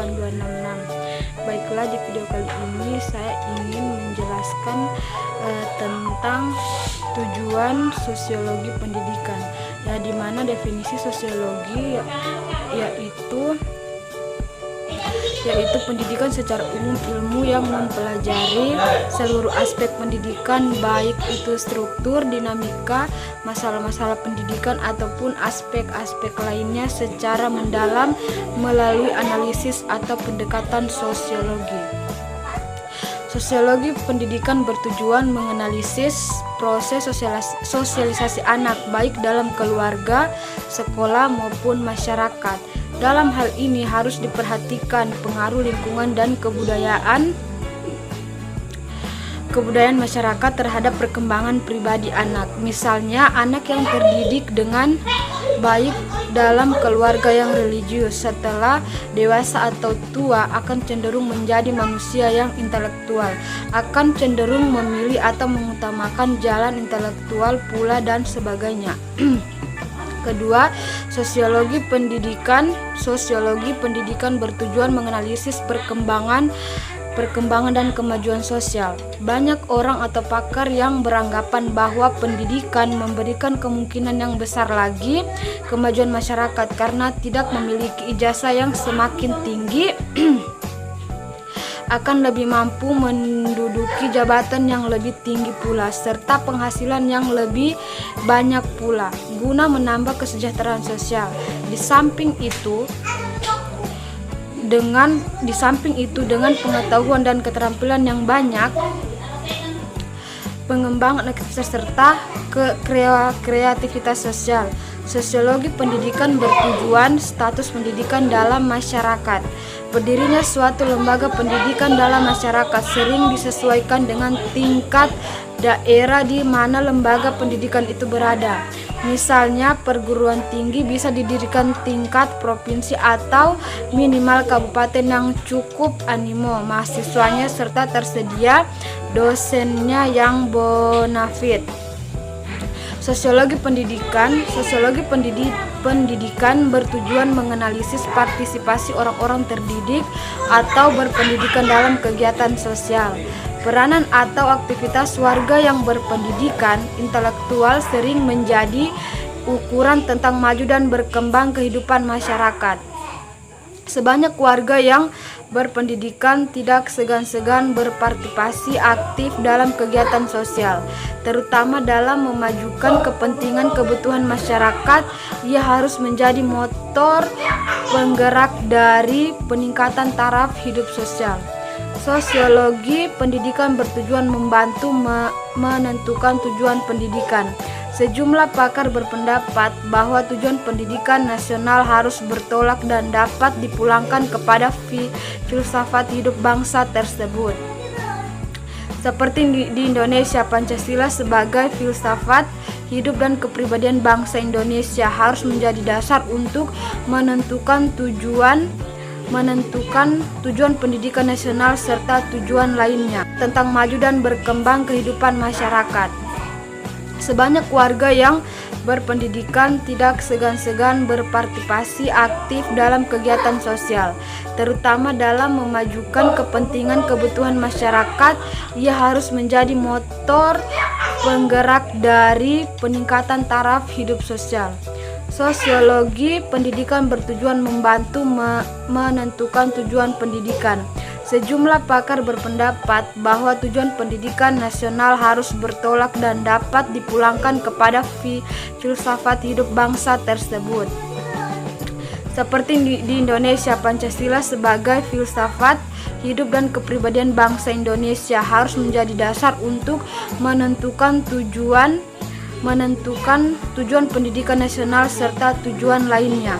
tahun 266. Baiklah, di video kali ini saya ingin menjelaskan tentang tujuan sosiologi pendidikan. Ya, di mana definisi sosiologi yaitu pendidikan secara umum, ilmu yang mempelajari seluruh aspek pendidikan, baik itu struktur, dinamika, masalah-masalah pendidikan ataupun aspek-aspek lainnya secara mendalam melalui analisis atau pendekatan sosiologi. Sosiologi pendidikan bertujuan menganalisis proses sosialisasi anak baik dalam keluarga, sekolah maupun masyarakat. Dalam hal ini harus diperhatikan pengaruh lingkungan dan kebudayaan masyarakat terhadap perkembangan pribadi anak. Misalnya, anak yang terdidik dengan baik dalam keluarga yang religius setelah dewasa atau tua akan cenderung menjadi manusia yang intelektual, akan cenderung memilih atau mengutamakan jalan intelektual pula dan sebagainya. Kedua, sosiologi pendidikan bertujuan menganalisis perkembangan dan kemajuan sosial. Banyak orang atau pakar yang beranggapan bahwa pendidikan memberikan kemungkinan yang besar lagi kemajuan masyarakat karena tidak memiliki ijazah yang semakin tinggi akan lebih mampu menduduki jabatan yang lebih tinggi pula, serta penghasilan yang lebih banyak pula, guna menambah kesejahteraan sosial. Di samping itu, dengan pengetahuan dan keterampilan yang banyak, pengembangan aktivitas serta kreativitas sosial. Sosiologi pendidikan bertujuan status pendidikan dalam masyarakat. Berdirinya suatu lembaga pendidikan dalam masyarakat sering disesuaikan dengan tingkat daerah di mana lembaga pendidikan itu berada. Misalnya, perguruan tinggi bisa didirikan tingkat provinsi atau minimal kabupaten yang cukup animo mahasiswanya serta tersedia dosennya yang bonafit. Sosiologi pendidikan bertujuan menganalisis partisipasi orang-orang terdidik atau berpendidikan dalam kegiatan sosial. Peranan atau aktivitas warga yang berpendidikan intelektual sering menjadi ukuran tentang maju dan berkembang kehidupan masyarakat. Sebanyak warga yang berpendidikan tidak segan-segan berpartisipasi aktif dalam kegiatan sosial, terutama dalam memajukan kepentingan kebutuhan masyarakat. Ia harus menjadi motor penggerak dari peningkatan taraf hidup sosial. Sosiologi pendidikan bertujuan membantu menentukan tujuan pendidikan. Sejumlah pakar berpendapat bahwa tujuan pendidikan nasional harus bertolak dan dapat dipulangkan kepada filsafat hidup bangsa tersebut. Seperti di Indonesia, Pancasila sebagai filsafat hidup dan kepribadian bangsa Indonesia harus menjadi dasar untuk menentukan tujuan pendidikan nasional serta tujuan lainnya tentang maju dan berkembang kehidupan masyarakat. Sebanyak warga yang berpendidikan tidak segan-segan berpartisipasi aktif dalam kegiatan sosial, terutama dalam memajukan kepentingan kebutuhan masyarakat. Ia harus menjadi motor penggerak dari peningkatan taraf hidup sosial. Sosiologi pendidikan bertujuan membantu menentukan tujuan pendidikan. Sejumlah pakar berpendapat bahwa tujuan pendidikan nasional harus bertolak dan dapat dipulangkan kepada filsafat hidup bangsa tersebut. Seperti di Indonesia, Pancasila sebagai filsafat hidup dan kepribadian bangsa Indonesia harus menjadi dasar untuk menentukan tujuan pendidikan nasional serta tujuan lainnya